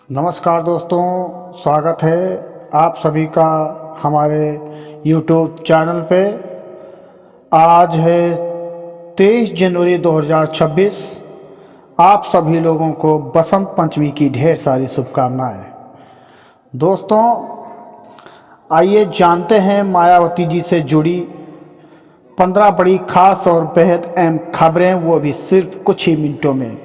नमस्कार दोस्तों, स्वागत है आप सभी का हमारे YouTube चैनल पे। आज है 23 जनवरी 2026। आप सभी लोगों को बसंत पंचमी की ढेर सारी शुभकामनाएं। दोस्तों, आइए जानते हैं मायावती जी से जुड़ी 15 बड़ी खास और बेहद अहम खबरें, वो भी सिर्फ कुछ ही मिनटों में।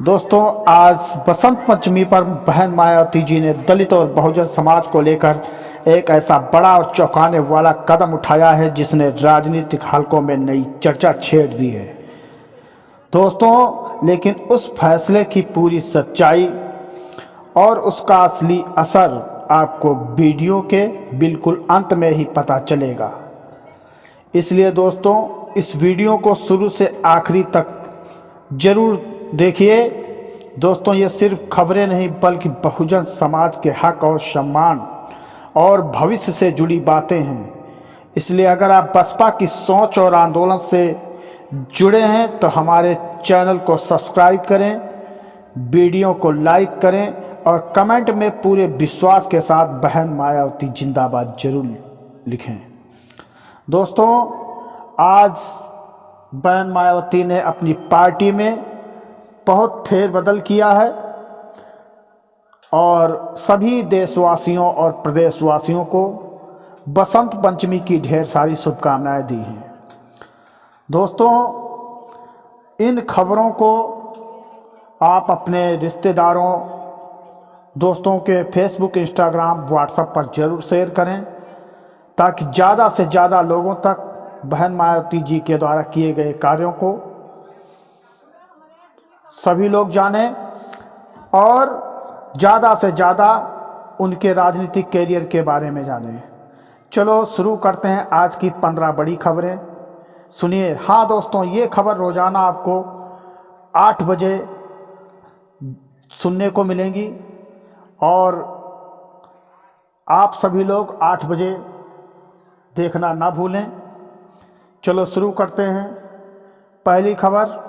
दोस्तों, आज बसंत पंचमी पर बहन मायावती जी ने दलित और बहुजन समाज को लेकर एक ऐसा बड़ा और चौंकाने वाला कदम उठाया है जिसने राजनीतिक हलकों में नई चर्चा छेड़ दी है। दोस्तों, लेकिन उस फैसले की पूरी सच्चाई और उसका असली असर आपको वीडियो के बिल्कुल अंत में ही पता चलेगा। इसलिए दोस्तों, इस वीडियो को शुरू से आखिरी तक जरूर देखिए। दोस्तों, ये सिर्फ खबरें नहीं बल्कि बहुजन समाज के हक और सम्मान और भविष्य से जुड़ी बातें हैं। इसलिए अगर आप बसपा की सोच और आंदोलन से जुड़े हैं तो हमारे चैनल को सब्सक्राइब करें, वीडियो को लाइक करें और कमेंट में पूरे विश्वास के साथ बहन मायावती जिंदाबाद जरूर लिखें। दोस्तों, आज बहन मायावती ने अपनी पार्टी में बहुत फेरबदल किया है और सभी देशवासियों और प्रदेशवासियों को बसंत पंचमी की ढेर सारी शुभकामनाएं दी हैं। दोस्तों, इन खबरों को आप अपने रिश्तेदारों, दोस्तों के फेसबुक, इंस्टाग्राम, व्हाट्सएप पर जरूर शेयर करें ताकि ज़्यादा से ज़्यादा लोगों तक बहन मायावती जी के द्वारा किए गए कार्यों को सभी लोग जानें और ज़्यादा से ज़्यादा उनके राजनीतिक कैरियर के बारे में जानें। चलो शुरू करते हैं आज की 15 बड़ी खबरें। सुनिए। हाँ दोस्तों, ये खबर रोज़ाना आपको 8 बजे सुनने को मिलेंगी और आप सभी लोग 8 बजे देखना ना भूलें। चलो शुरू करते हैं पहली खबर।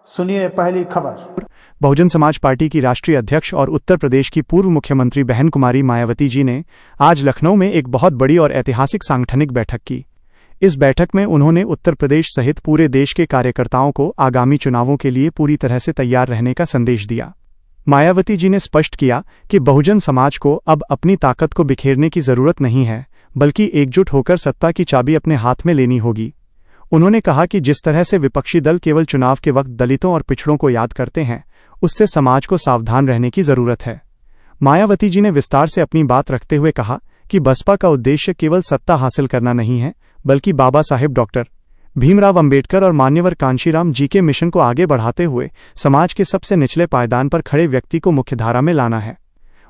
सुनिए पहली खबर। बहुजन समाज पार्टी की राष्ट्रीय अध्यक्ष और उत्तर प्रदेश की पूर्व मुख्यमंत्री बहन कुमारी मायावती जी ने आज लखनऊ में एक बहुत बड़ी और ऐतिहासिक सांगठनिक बैठक की। इस बैठक में उन्होंने उत्तर प्रदेश सहित पूरे देश के कार्यकर्ताओं को आगामी चुनावों के लिए पूरी तरह से तैयार रहने का संदेश दिया। मायावती जी ने स्पष्ट किया कि बहुजन समाज को अब अपनी ताकत को बिखेरने की जरूरत नहीं है, बल्कि एकजुट होकर सत्ता की चाबी अपने हाथ में लेनी होगी। उन्होंने कहा कि जिस तरह से विपक्षी दल केवल चुनाव के वक्त दलितों और पिछड़ों को याद करते हैं, उससे समाज को सावधान रहने की जरूरत है। मायावती जी ने विस्तार से अपनी बात रखते हुए कहा कि बसपा का उद्देश्य केवल सत्ता हासिल करना नहीं है, बल्कि बाबा साहेब डॉक्टर भीमराव अंबेडकर और मान्यवर कांशीराम जी के मिशन को आगे बढ़ाते हुए समाज के सबसे निचले पायदान पर खड़े व्यक्ति को मुख्यधारा में लाना है।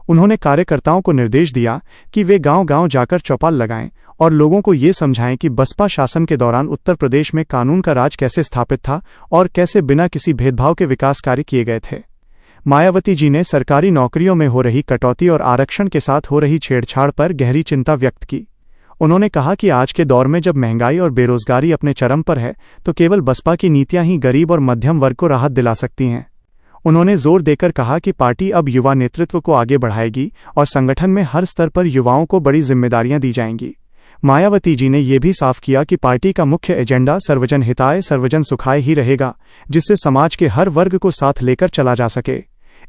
उन्होंने कार्यकर्ताओं को निर्देश दिया कि वे गांव-गांव जाकर चौपाल लगाएं और लोगों को ये समझाएं कि बसपा शासन के दौरान उत्तर प्रदेश में कानून का राज कैसे स्थापित था और कैसे बिना किसी भेदभाव के विकास कार्य किए गए थे। मायावती जी ने सरकारी नौकरियों में हो रही कटौती और आरक्षण के साथ हो रही छेड़छाड़ पर गहरी चिंता व्यक्त की। उन्होंने कहा कि आज के दौर में जब महंगाई और बेरोजगारी अपने चरम पर है, तो केवल बसपा की नीतियां ही गरीब और मध्यम वर्ग को राहत दिला सकती हैं। उन्होंने जोर देकर कहा कि पार्टी अब युवा नेतृत्व को आगे बढ़ाएगी और संगठन में हर स्तर पर युवाओं को बड़ी जिम्मेदारियां दी जाएंगी। मायावती जी ने यह भी साफ किया कि पार्टी का मुख्य एजेंडा सर्वजन हिताय सर्वजन सुखाय ही रहेगा, जिससे समाज के हर वर्ग को साथ लेकर चला जा सके।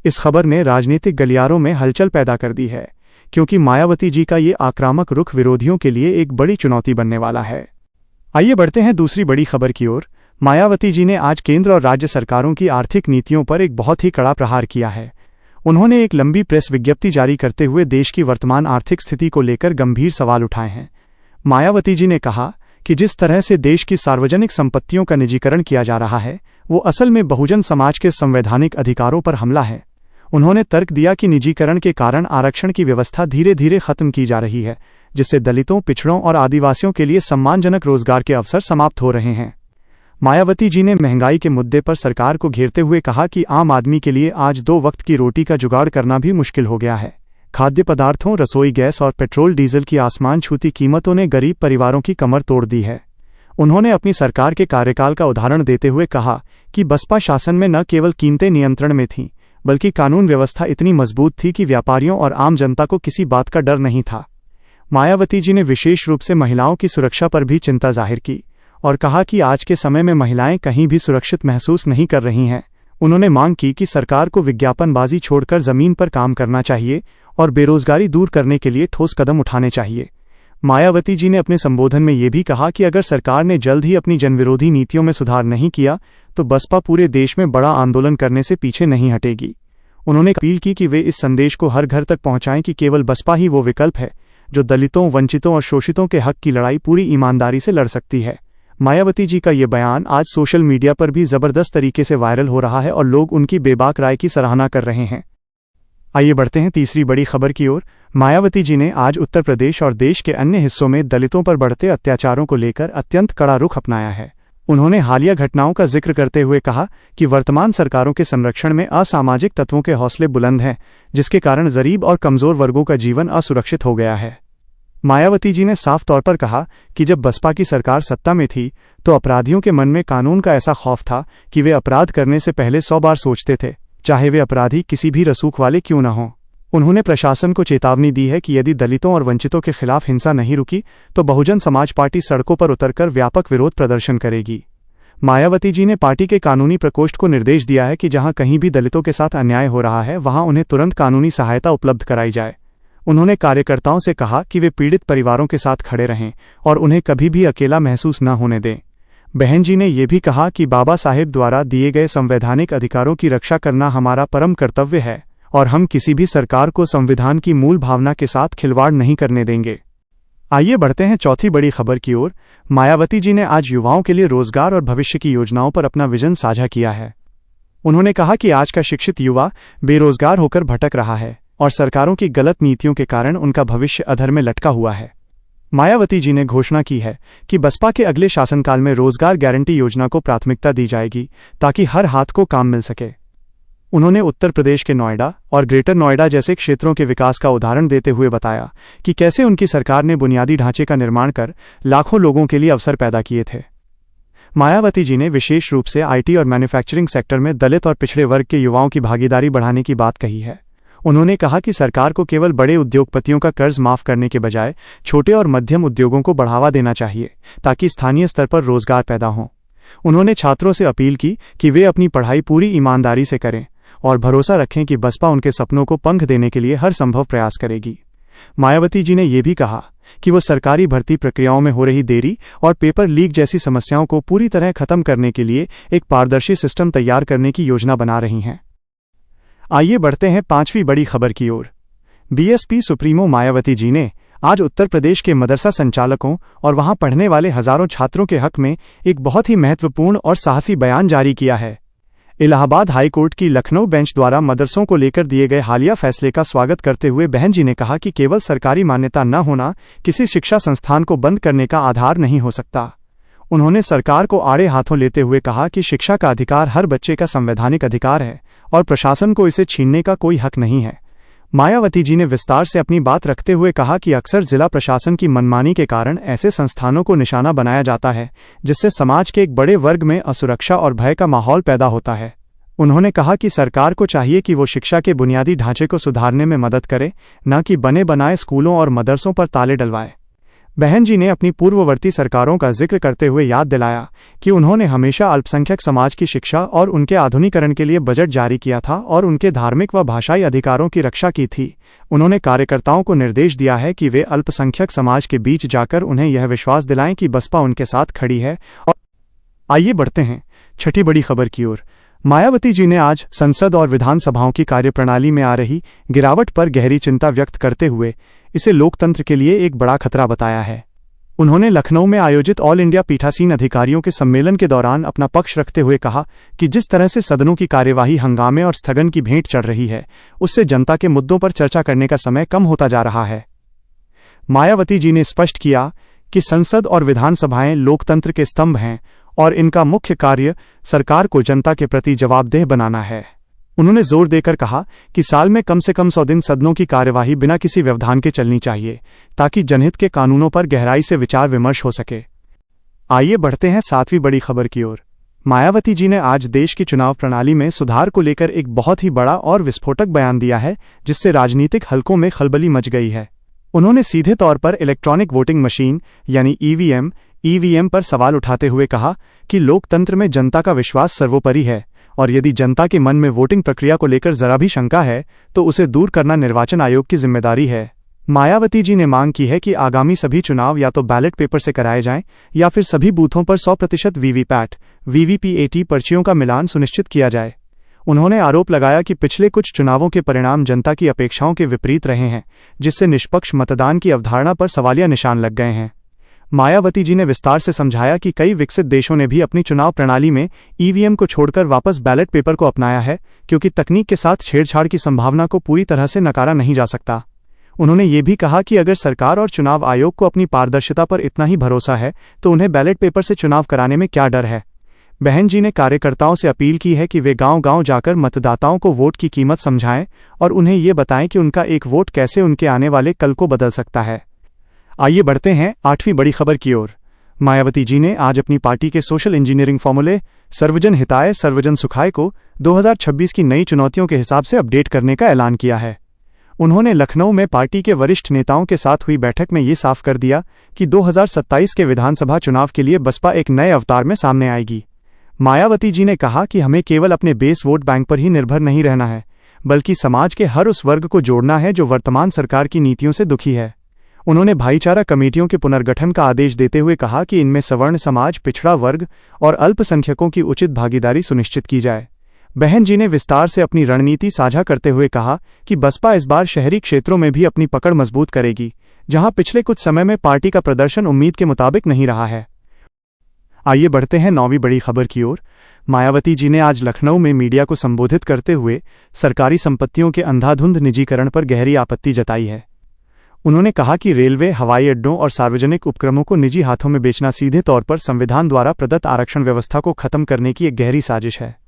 इस खबर ने राजनीतिक गलियारों में हलचल पैदा कर दी है, क्योंकि मायावती जी का ये आक्रामक रुख विरोधियों के लिए एक बड़ी चुनौती बनने वाला है। आइए बढ़ते हैं दूसरी बड़ी खबर की ओर। मायावती जी ने आज केंद्र और राज्य सरकारों की आर्थिक नीतियों पर एक बहुत ही कड़ा प्रहार किया है। उन्होंने एक लंबी प्रेस विज्ञप्ति जारी करते हुए देश की वर्तमान आर्थिक स्थिति को लेकर गंभीर सवाल उठाए हैं। मायावती जी ने कहा कि जिस तरह से देश की सार्वजनिक संपत्तियों का निजीकरण किया जा रहा है, वो असल में बहुजन समाज के संवैधानिक अधिकारों पर हमला है। उन्होंने तर्क दिया कि निजीकरण के कारण आरक्षण की व्यवस्था धीरे धीरे खत्म की जा रही है, जिससे दलितों, पिछड़ों और आदिवासियों के लिए सम्मानजनक रोजगार के अवसर समाप्त हो रहे हैं। मायावती जी ने महंगाई के मुद्दे पर सरकार को घेरते हुए कहा कि आम आदमी के लिए आज 2 वक्त की रोटी का जुगाड़ करना भी मुश्किल हो गया है। खाद्य पदार्थों, रसोई गैस और पेट्रोल डीजल की आसमान छूती कीमतों ने गरीब परिवारों की कमर तोड़ दी है। उन्होंने अपनी सरकार के कार्यकाल का उदाहरण देते हुए कहा कि बसपा शासन में न केवल कीमतें नियंत्रण में थीं, बल्कि कानून व्यवस्था इतनी मजबूत थी कि व्यापारियों और आम जनता को किसी बात का डर नहीं था। मायावती जी ने विशेष रूप से महिलाओं की सुरक्षा पर भी चिंता जाहिर की और कहा कि आज के समय में महिलाएं कहीं भी सुरक्षित महसूस नहीं कर रही हैं। उन्होंने मांग की कि सरकार को विज्ञापनबाजी छोड़कर जमीन पर काम करना चाहिए और बेरोजगारी दूर करने के लिए ठोस कदम उठाने चाहिए। मायावती जी ने अपने संबोधन में ये भी कहा कि अगर सरकार ने जल्द ही अपनी जनविरोधी नीतियों में सुधार नहीं किया तो बसपा पूरे देश में बड़ा आंदोलन करने से पीछे नहीं हटेगी। उन्होंने अपील की कि वे इस संदेश को हर घर तक पहुंचाएं कि केवल बसपा ही वो विकल्प है जो दलितों, वंचितों और शोषितों के हक की लड़ाई पूरी ईमानदारी से लड़ सकती है। मायावती जी का ये बयान आज सोशल मीडिया पर भी जबरदस्त तरीके से वायरल हो रहा है और लोग उनकी बेबाक राय की सराहना कर रहे हैं। आइए बढ़ते हैं तीसरी बड़ी खबर की ओर। मायावती जी ने आज उत्तर प्रदेश और देश के अन्य हिस्सों में दलितों पर बढ़ते अत्याचारों को लेकर अत्यंत कड़ा रुख अपनाया है। उन्होंने हालिया घटनाओं का जिक्र करते हुए कहा कि वर्तमान सरकारों के संरक्षण में असामाजिक तत्वों के हौसले बुलंद हैं, जिसके कारण गरीब और कमजोर वर्गों का जीवन असुरक्षित हो गया है। मायावती जी ने साफ तौर पर कहा कि जब बसपा की सरकार सत्ता में थी तो अपराधियों के मन में कानून का ऐसा खौफ था कि वे अपराध करने से पहले 100 बार सोचते थे, चाहे वे अपराधी किसी भी रसूख वाले क्यों न हों। उन्होंने प्रशासन को चेतावनी दी है कि यदि दलितों और वंचितों के खिलाफ हिंसा नहीं रुकी तो बहुजन समाज पार्टी सड़कों पर उतरकर व्यापक विरोध प्रदर्शन करेगी। मायावती जी ने पार्टी के कानूनी प्रकोष्ठ को निर्देश दिया है कि जहां कहीं भी दलितों के साथ अन्याय हो रहा है वहां उन्हें तुरंत कानूनी सहायता उपलब्ध कराई जाए। उन्होंने कार्यकर्ताओं से कहा कि वे पीड़ित परिवारों के साथ खड़े रहें और उन्हें कभी भी अकेला महसूस न होने दें। बहन जी ने यह भी कहा कि बाबा साहेब द्वारा दिए गए संवैधानिक अधिकारों की रक्षा करना हमारा परम कर्तव्य है और हम किसी भी सरकार को संविधान की मूल भावना के साथ खिलवाड़ नहीं करने देंगे। आइए बढ़ते हैं चौथी बड़ी खबर की ओर। मायावती जी ने आज युवाओं के लिए रोजगार और भविष्य की योजनाओं पर अपना विजन साझा किया है। उन्होंने कहा कि आज का शिक्षित युवा बेरोजगार होकर भटक रहा है और सरकारों की गलत नीतियों के कारण उनका भविष्य अधर में लटका हुआ है। मायावती जी ने घोषणा की है कि बसपा के अगले शासनकाल में रोजगार गारंटी योजना को प्राथमिकता दी जाएगी ताकि हर हाथ को काम मिल सके। उन्होंने उत्तर प्रदेश के नोएडा और ग्रेटर नोएडा जैसे क्षेत्रों के विकास का उदाहरण देते हुए बताया कि कैसे उनकी सरकार ने बुनियादी ढांचे का निर्माण कर लाखों लोगों के लिए अवसर पैदा किए थे। मायावती जी ने विशेष रूप से आईटी और मैन्युफैक्चरिंग सेक्टर में दलित और पिछड़े वर्ग के युवाओं की भागीदारी बढ़ाने की बात कही है। उन्होंने कहा कि सरकार को केवल बड़े उद्योगपतियों का कर्ज माफ करने के बजाय छोटे और मध्यम उद्योगों को बढ़ावा देना चाहिए ताकि स्थानीय स्तर पर रोजगार पैदा हो। उन्होंने छात्रों से अपील की कि वे अपनी पढ़ाई पूरी ईमानदारी से करें और भरोसा रखें कि बसपा उनके सपनों को पंख देने के लिए हर संभव प्रयास करेगी। मायावती जी ने यह भी कहा कि वो सरकारी भर्ती प्रक्रियाओं में हो रही देरी और पेपर लीक जैसी समस्याओं को पूरी तरह खत्म करने के लिए एक पारदर्शी सिस्टम तैयार करने की योजना बना रही हैं। आइए बढ़ते हैं पांचवी बड़ी खबर की ओर। बीएसपी सुप्रीमो मायावती जी ने आज उत्तर प्रदेश के मदरसा संचालकों और वहां पढ़ने वाले हजारों छात्रों के हक में एक बहुत ही महत्वपूर्ण और साहसी बयान जारी किया है। इलाहाबाद हाई कोर्ट की लखनऊ बेंच द्वारा मदरसों को लेकर दिए गए हालिया फैसले का स्वागत करते हुए बहन जी ने कहा कि केवल सरकारी मान्यता न होना किसी शिक्षा संस्थान को बंद करने का आधार नहीं हो सकता। उन्होंने सरकार को आड़े हाथों लेते हुए कहा कि शिक्षा का अधिकार हर बच्चे का संवैधानिक अधिकार है और प्रशासन को इसे छीनने का कोई हक नहीं है। मायावती जी ने विस्तार से अपनी बात रखते हुए कहा कि अक्सर जिला प्रशासन की मनमानी के कारण ऐसे संस्थानों को निशाना बनाया जाता है जिससे समाज के एक बड़े वर्ग में असुरक्षा और भय का माहौल पैदा होता है। उन्होंने कहा कि सरकार को चाहिए कि वो शिक्षा के बुनियादी ढांचे को सुधारने में मदद करे, न कि बने बनाए स्कूलों और मदरसों पर ताले डलवाए। बहन जी ने अपनी पूर्ववर्ती सरकारों का जिक्र करते हुए याद दिलाया कि उन्होंने हमेशा अल्पसंख्यक समाज की शिक्षा और उनके आधुनिकीकरण के लिए बजट जारी किया था और उनके धार्मिक व भाषाई अधिकारों की रक्षा की थी। उन्होंने कार्यकर्ताओं को निर्देश दिया है कि वे अल्पसंख्यक समाज के बीच जाकर उन्हें यह विश्वास दिलाएं कि बसपा उनके साथ खड़ी है। और आइए बढ़ते हैं छठी बड़ी खबर की ओर। मायावती जी ने आज संसद और विधानसभाओं की कार्यप्रणाली में आ रही गिरावट पर गहरी चिंता व्यक्त करते हुए इसे लोकतंत्र के लिए एक बड़ा खतरा बताया है। उन्होंने लखनऊ में आयोजित ऑल इंडिया पीठासीन अधिकारियों के सम्मेलन के दौरान अपना पक्ष रखते हुए कहा कि जिस तरह से सदनों की कार्यवाही हंगामे और स्थगन की भेंट चढ़ रही है, उससे जनता के मुद्दों पर चर्चा करने का समय कम होता जा रहा है। मायावती जी ने स्पष्ट किया कि संसद और विधानसभाएं लोकतंत्र के स्तंभ हैं और इनका मुख्य कार्य सरकार को जनता के प्रति जवाबदेह बनाना है। उन्होंने जोर देकर कहा कि साल में कम से कम 100 दिन सदनों की कार्यवाही बिना किसी व्यवधान के चलनी चाहिए ताकि जनहित के कानूनों पर गहराई से विचार विमर्श हो सके। आइए बढ़ते हैं सातवीं बड़ी खबर की ओर। मायावती जी ने आज देश की चुनाव प्रणाली में सुधार को लेकर एक बहुत ही बड़ा और विस्फोटक बयान दिया है, जिससे राजनीतिक हलकों में खलबली मच गई है। उन्होंने सीधे तौर पर इलेक्ट्रॉनिक वोटिंग मशीन यानी ईवीएम पर सवाल उठाते हुए कहा कि लोकतंत्र में जनता का विश्वास सर्वोपरि है और यदि जनता के मन में वोटिंग प्रक्रिया को लेकर जरा भी शंका है तो उसे दूर करना निर्वाचन आयोग की जिम्मेदारी है। मायावती जी ने मांग की है कि आगामी सभी चुनाव या तो बैलेट पेपर से कराए जाएं या फिर सभी बूथों पर 100% वीवीपैट पर्चियों का मिलान सुनिश्चित किया जाए। उन्होंने आरोप लगाया कि पिछले कुछ चुनावों के परिणाम जनता की अपेक्षाओं के विपरीत रहे हैं, जिससे निष्पक्ष मतदान की अवधारणा पर सवालिया निशान लग गए हैं। मायावती जी ने विस्तार से समझाया कि कई विकसित देशों ने भी अपनी चुनाव प्रणाली में ईवीएम को छोड़कर वापस बैलेट पेपर को अपनाया है, क्योंकि तकनीक के साथ छेड़छाड़ की संभावना को पूरी तरह से नकारा नहीं जा सकता। उन्होंने ये भी कहा कि अगर सरकार और चुनाव आयोग को अपनी पारदर्शिता पर इतना ही भरोसा है तो उन्हें बैलेट पेपर से चुनाव कराने में क्या डर है। बहन जी ने कार्यकर्ताओं से अपील की है कि वे गांव-गांव जाकर मतदाताओं को वोट की कीमत समझाएं और उन्हें ये बताएं कि उनका एक वोट कैसे उनके आने वाले कल को बदल सकता है। आइए बढ़ते हैं 8वीं बड़ी खबर की ओर। मायावती जी ने आज अपनी पार्टी के सोशल इंजीनियरिंग फॉर्मूले सर्वजन हिताय सर्वजन सुखाय को 2026 की नई चुनौतियों के हिसाब से अपडेट करने का ऐलान किया है। उन्होंने लखनऊ में पार्टी के वरिष्ठ नेताओं के साथ हुई बैठक में ये साफ कर दिया कि 2027 के विधानसभा चुनाव के लिए बसपा एक नए अवतार में सामने आएगी। मायावती जी ने कहा कि हमें केवल अपने बेस वोट बैंक पर ही निर्भर नहीं रहना है, बल्कि समाज के हर उस वर्ग को जोड़ना है जो वर्तमान सरकार की नीतियों से दुखी है। उन्होंने भाईचारा कमेटियों के पुनर्गठन का आदेश देते हुए कहा कि इनमें सवर्ण समाज, पिछड़ा वर्ग और अल्पसंख्यकों की उचित भागीदारी सुनिश्चित की जाए। बहन जी ने विस्तार से अपनी रणनीति साझा करते हुए कहा कि बसपा इस बार शहरी क्षेत्रों में भी अपनी पकड़ मजबूत करेगी, जहां पिछले कुछ समय में पार्टी का प्रदर्शन उम्मीद के मुताबिक नहीं रहा है। आइए बढ़ते हैं 9वीं बड़ी खबर की ओर। मायावती जी ने आज लखनऊ में मीडिया को संबोधित करते हुए सरकारी संपत्तियों के अंधाधुंध निजीकरण पर गहरी आपत्ति जताई है। उन्होंने कहा कि रेलवे, हवाई अड्डों और सार्वजनिक उपक्रमों को निजी हाथों में बेचना सीधे तौर पर संविधान द्वारा प्रदत्त आरक्षण व्यवस्था को खत्म करने की एक गहरी साजिश है।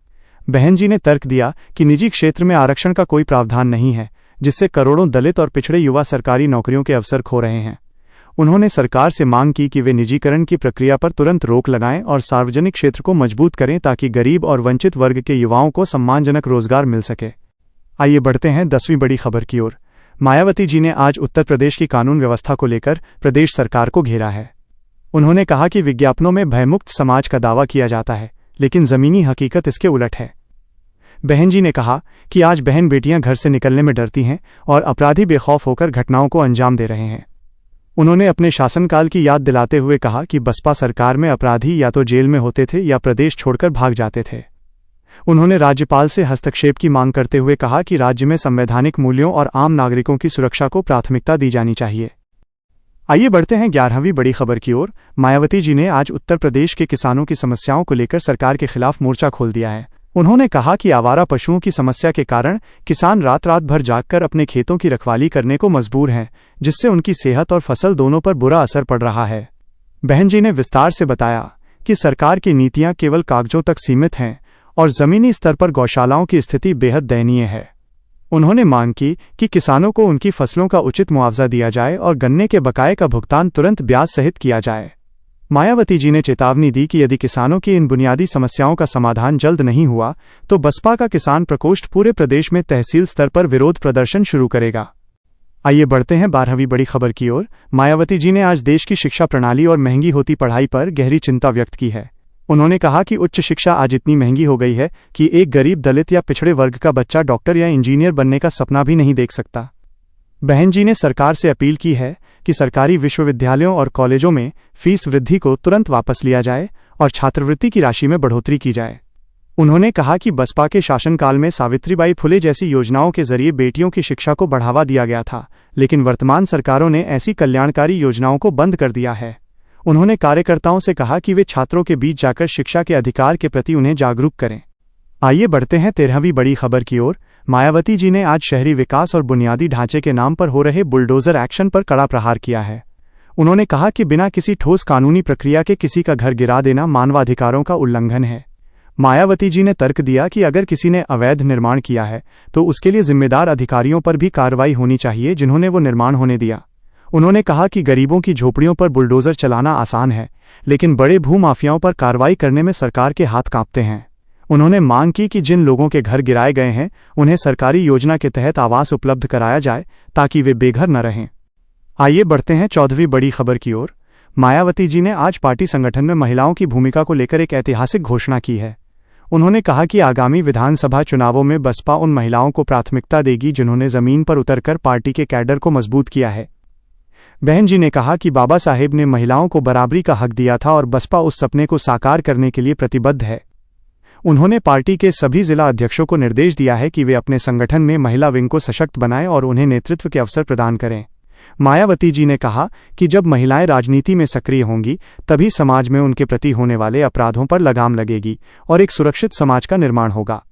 बहन जी ने तर्क दिया कि निजी क्षेत्र में आरक्षण का कोई प्रावधान नहीं है, जिससे करोड़ों दलित और पिछड़े युवा सरकारी नौकरियों के अवसर खो रहे हैं। उन्होंने सरकार से मांग की कि वे निजीकरण की प्रक्रिया पर तुरंत रोक लगाएं और सार्वजनिक क्षेत्र को मजबूत करें ताकि गरीब और वंचित वर्ग के युवाओं को सम्मानजनक रोजगार मिल सके। आइए बढ़ते हैं 10वीं बड़ी खबर की ओर। मायावती जी ने आज उत्तर प्रदेश की कानून व्यवस्था को लेकर प्रदेश सरकार को घेरा है। उन्होंने कहा कि विज्ञापनों में भयमुक्त समाज का दावा किया जाता है, लेकिन जमीनी हकीकत इसके उलट है। बहन जी ने कहा कि आज बहन बेटियां घर से निकलने में डरती हैं और अपराधी बेखौफ होकर घटनाओं को अंजाम दे रहे हैं। उन्होंने अपने शासनकाल की याद दिलाते हुए कहा कि बसपा सरकार में अपराधी या तो जेल में होते थे या प्रदेश छोड़कर भाग जाते थे। उन्होंने राज्यपाल से हस्तक्षेप की मांग करते हुए कहा कि राज्य में संवैधानिक मूल्यों और आम नागरिकों की सुरक्षा को प्राथमिकता दी जानी चाहिए। आइए बढ़ते हैं 11वीं बड़ी खबर की ओर। मायावती जी ने आज उत्तर प्रदेश के किसानों की समस्याओं को लेकर सरकार के खिलाफ मोर्चा खोल दिया है। उन्होंने कहा कि आवारा पशुओं की समस्या के कारण किसान रात रात भर जागकर अपने खेतों की रखवाली करने को मजबूर हैं, जिससे उनकी सेहत और फसल दोनों पर बुरा असर पड़ रहा है। बहन जी ने विस्तार से बताया कि सरकार की नीतियां केवल कागजों तक सीमित हैं और जमीनी स्तर पर गौशालाओं की स्थिति बेहद दयनीय है। उन्होंने मांग की कि किसानों को उनकी फसलों का उचित मुआवजा दिया जाए और गन्ने के बकाये का भुगतान तुरंत ब्याज सहित किया जाए। मायावती जी ने चेतावनी दी कि यदि किसानों की इन बुनियादी समस्याओं का समाधान जल्द नहीं हुआ तो बसपा का किसान प्रकोष्ठ पूरे प्रदेश में तहसील स्तर पर विरोध प्रदर्शन शुरू करेगा। आइए बढ़ते हैं 12वीं बड़ी खबर की ओर। मायावती जी ने आज देश की शिक्षा प्रणाली और महंगी होती पढ़ाई पर गहरी चिंता व्यक्त की है। उन्होंने कहा कि उच्च शिक्षा आज इतनी महंगी हो गई है कि एक गरीब दलित या पिछड़े वर्ग का बच्चा डॉक्टर या इंजीनियर बनने का सपना भी नहीं देख सकता। बहन जी ने सरकार से अपील की है कि सरकारी विश्वविद्यालयों और कॉलेजों में फीस वृद्धि को तुरंत वापस लिया जाए और छात्रवृत्ति की राशि में बढ़ोतरी की जाए। उन्होंने कहा कि बसपा के शासनकाल में सावित्रीबाई फुले जैसी योजनाओं के जरिए बेटियों की शिक्षा को बढ़ावा दिया गया था, लेकिन वर्तमान सरकारों ने ऐसी कल्याणकारी योजनाओं को बंद कर दिया है। उन्होंने कार्यकर्ताओं से कहा कि वे छात्रों के बीच जाकर शिक्षा के अधिकार के प्रति उन्हें जागरूक करें। आइए बढ़ते हैं 13वीं बड़ी खबर की ओर। मायावती जी ने आज शहरी विकास और बुनियादी ढांचे के नाम पर हो रहे बुलडोजर एक्शन पर कड़ा प्रहार किया है। उन्होंने कहा कि बिना किसी ठोस कानूनी प्रक्रिया के किसी का घर गिरा देना मानवाधिकारों का उल्लंघन है। मायावती जी ने तर्क दिया कि अगर किसी ने अवैध निर्माण किया है तो उसके लिए जिम्मेदार अधिकारियों पर भी कार्रवाई होनी चाहिए जिन्होंने वो निर्माण होने दिया। उन्होंने कहा कि गरीबों की झोपड़ियों पर बुलडोजर चलाना आसान है, लेकिन बड़े भूमाफियाओं पर कार्रवाई करने में सरकार के हाथ कांपते हैं। उन्होंने मांग की कि जिन लोगों के घर गिराए गए हैं उन्हें सरकारी योजना के तहत आवास उपलब्ध कराया जाए ताकि वे बेघर न रहें। आइए बढ़ते हैं 14वीं बड़ी खबर की ओर। मायावती जी ने आज पार्टी संगठन में महिलाओं की भूमिका को लेकर एक ऐतिहासिक घोषणा की है। उन्होंने कहा कि आगामी विधानसभा चुनावों में बसपा उन महिलाओं को प्राथमिकता देगी जिन्होंने जमीन पर उतरकर पार्टी के कैडर को मजबूत किया है। बहन जी ने कहा कि बाबा साहेब ने महिलाओं को बराबरी का हक दिया था और बसपा उस सपने को साकार करने के लिए प्रतिबद्ध है। उन्होंने पार्टी के सभी जिला अध्यक्षों को निर्देश दिया है कि वे अपने संगठन में महिला विंग को सशक्त बनाएं और उन्हें नेतृत्व के अवसर प्रदान करें। मायावती जी ने कहा कि जब महिलाएं राजनीति में सक्रिय होंगी तभी समाज में उनके प्रति होने वाले अपराधों पर लगाम लगेगी और एक सुरक्षित समाज का निर्माण होगा।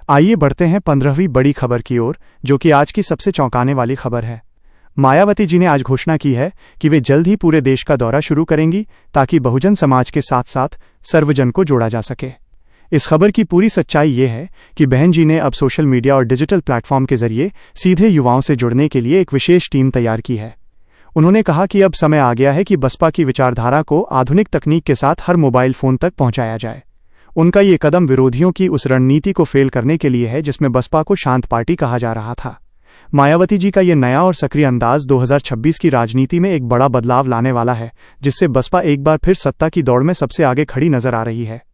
आइए बढ़ते हैं 15वीं बड़ी खबर की ओर, जो कि आज की सबसे चौंकाने वाली खबर है। मायावती जी ने आज घोषणा की है कि वे जल्द ही पूरे देश का दौरा शुरू करेंगी ताकि बहुजन समाज के साथ साथ सर्वजन को जोड़ा जा सके। इस खबर की पूरी सच्चाई ये है कि बहन जी ने अब सोशल मीडिया और डिजिटल प्लेटफॉर्म के जरिए सीधे युवाओं से जुड़ने के लिए एक विशेष टीम तैयार की है। उन्होंने कहा कि अब समय आ गया है कि बसपा की विचारधारा को आधुनिक तकनीक के साथ हर मोबाइल फोन तक पहुंचाया जाए। उनका ये कदम विरोधियों की उस रणनीति को फेल करने के लिए है जिसमें बसपा को शांत पार्टी कहा जा रहा था। मायावती जी का ये नया और सक्रिय अंदाज 2026 की राजनीति में एक बड़ा बदलाव लाने वाला है, जिससे बसपा एक बार फिर सत्ता की दौड़ में सबसे आगे खड़ी नजर आ रही है।